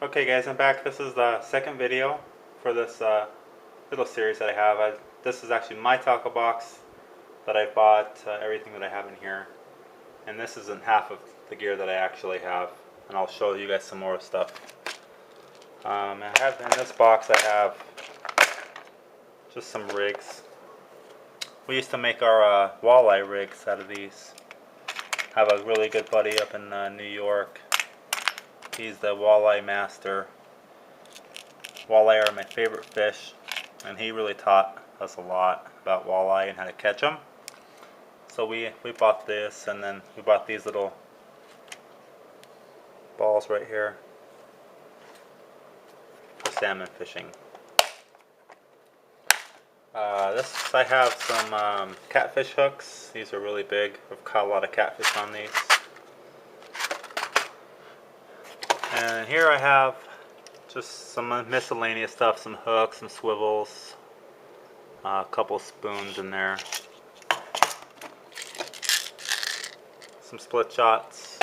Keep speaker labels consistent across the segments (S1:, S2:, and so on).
S1: Okay guys, I'm back. This is the second video for this little series that I have. This is actually my tackle box that I bought, everything that I have in here. And this isn't half of the gear that I actually have. And I'll show you guys some more stuff. I have in this box I have just some rigs. We used to make our walleye rigs out of these. I have a really good buddy up in New York. He's the walleye master. Walleye are my favorite fish, and he really taught us a lot about walleye and how to catch them. So we bought this, and then we bought these little balls right here for salmon fishing. This I have some catfish hooks. These are really big. I've caught a lot of catfish on these. And here I have just some miscellaneous stuff, some hooks, some swivels, a couple spoons in there, some split shots,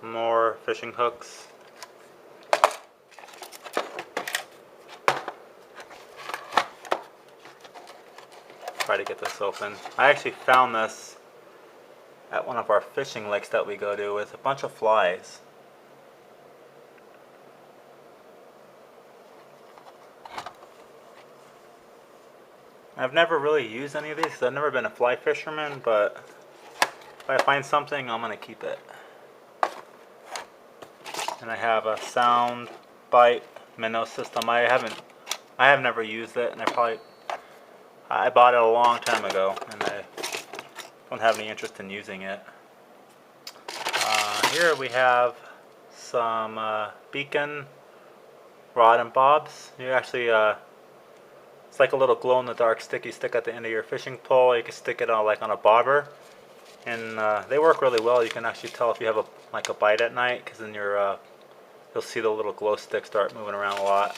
S1: more fishing hooks. Try to get this open. I actually found this at one of our fishing lakes that we go to with a bunch of flies. I've never really used any of these because I've never been a fly fisherman, but if I find something, I'm going to keep it. And I have a sound bite minnow system. I have never used it, and I bought it a long time ago, and I don't have any interest in using it. Here we have some Beacon rod and bobs. You actually, it's like a little glow-in-the-dark stick you stick at the end of your fishing pole. You can stick it on a bobber, and they work really well. You can actually tell if you have a bite at night, because then you'll see the little glow stick start moving around a lot.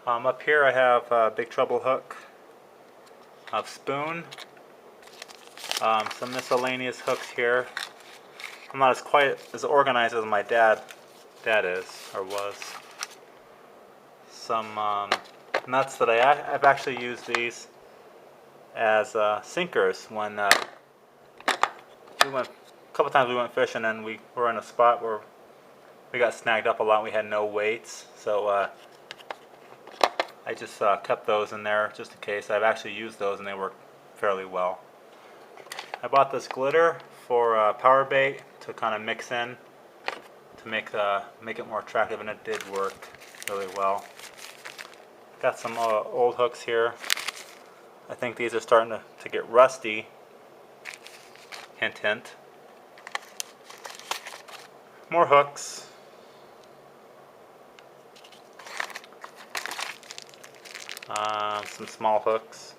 S1: Up here I have a Big Trouble hook, a spoon, some miscellaneous hooks here. I'm not quite as organized as my dad is, or was. Some nuts that I've actually used these as sinkers when a couple times we went fishing and we were in a spot where we got snagged up a lot and we had no weights, so I just kept those in there just in case. I've actually used those and they work fairly well. I bought this glitter for power bait to kind of mix in to make it more attractive, and it did work really well. Got some old hooks here. I think these are starting to get rusty. Hint, hint. More hooks. Some small hooks.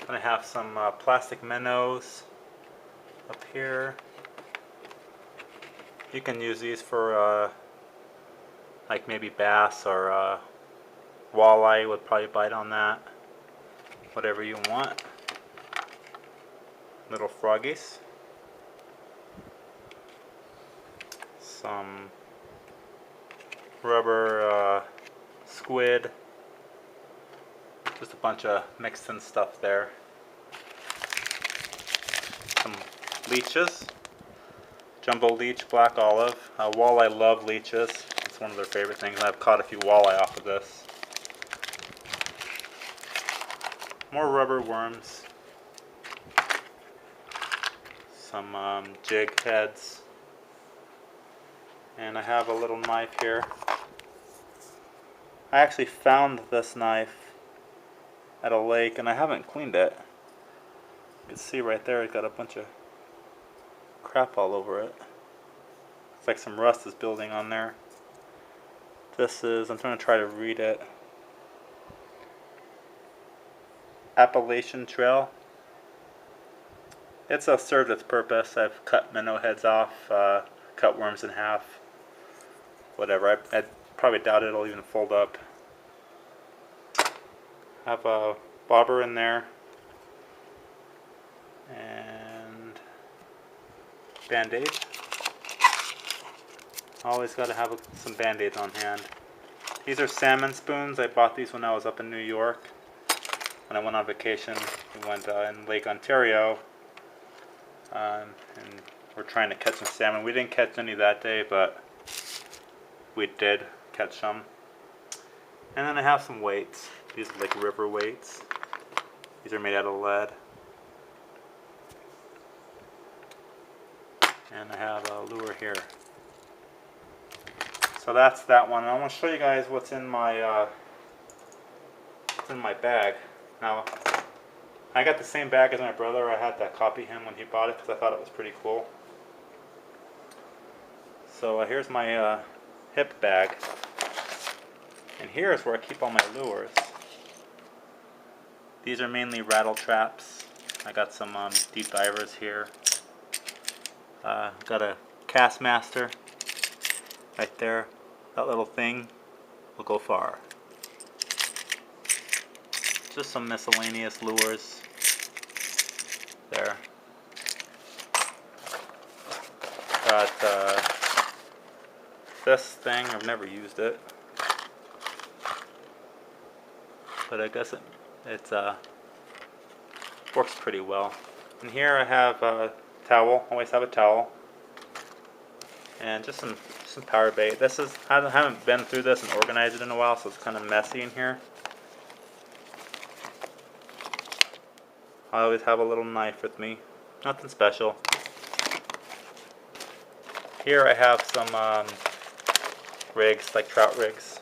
S1: And I have some plastic minnows up here. You can use these for like maybe bass or walleye would probably bite on that. Whatever you want. Little froggies. Some rubber squid. Just a bunch of mixed in stuff there. Some leeches. Jumbo leech, black olive. Walleye love leeches. It's one of their favorite things. I've caught a few walleye off of this. More rubber worms. Some jig heads. And I have a little knife here. I actually found this knife at a lake and I haven't cleaned it. You can see right there it's got a bunch of crap all over it. It's like some rust is building on there. This is, I'm going to try to read it. Appalachian Trail. It's served its purpose. I've cut minnow heads off, cut worms in half. Whatever. I probably doubt it'll even fold up. Have a bobber in there. And Band-Aid. Always got to have some Band-Aids on hand. These are salmon spoons. I bought these when I was up in New York. When I went on vacation, we went in Lake Ontario, and we're trying to catch some salmon. We didn't catch any that day, but we did catch some. And then I have some weights. These are like river weights. These are made out of lead. And I have a lure here. So that's that one. And I want to show you guys what's in my bag. Now, I got the same bag as my brother. I had to copy him when he bought it because I thought it was pretty cool. So here's my hip bag. And here's where I keep all my lures. These are mainly rattle traps. I got some deep divers here. Got a Castmaster right there. That little thing will go far. Just some miscellaneous lures there. Got this thing. I've never used it, but I guess it works pretty well. And here I have a towel. Always have a towel, and just some power bait. This is I haven't been through this and organized it in a while, so it's kind of messy in here. I always have a little knife with me. Nothing special. Here I have some rigs, like trout rigs.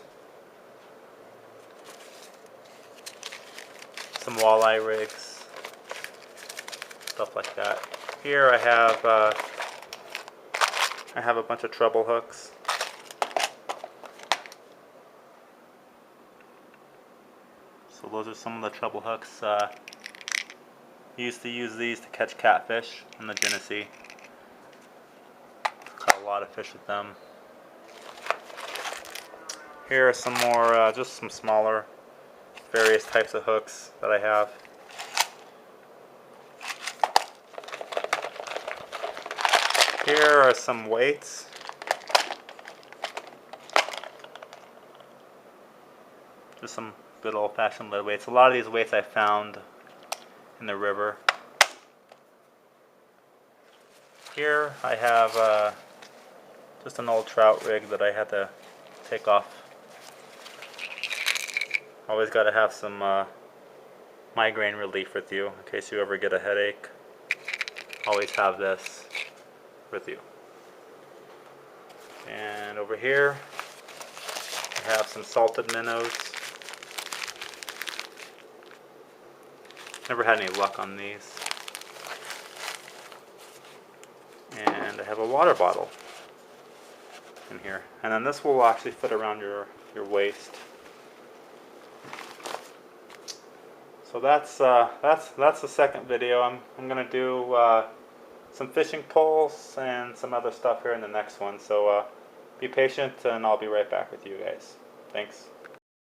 S1: Some walleye rigs. Stuff like that. Here I have a bunch of treble hooks. So those are some of the treble hooks. Used to use these to catch catfish in the Genesee. Caught a lot of fish with them. Here are some more, just some smaller, various types of hooks that I have. Here are some weights. Just some good old-fashioned lead weights. A lot of these weights I found in the river. Here I have just an old trout rig that I had to take off. Always got to have some migraine relief with you in case you ever get a headache. Always have this with you. And over here I have some salted minnows. Never had any luck on these. And I have a water bottle in here. And then this will actually fit around your waist. So that's the second video. I'm gonna do some fishing poles and some other stuff here in the next one. So be patient and I'll be right back with you guys. Thanks.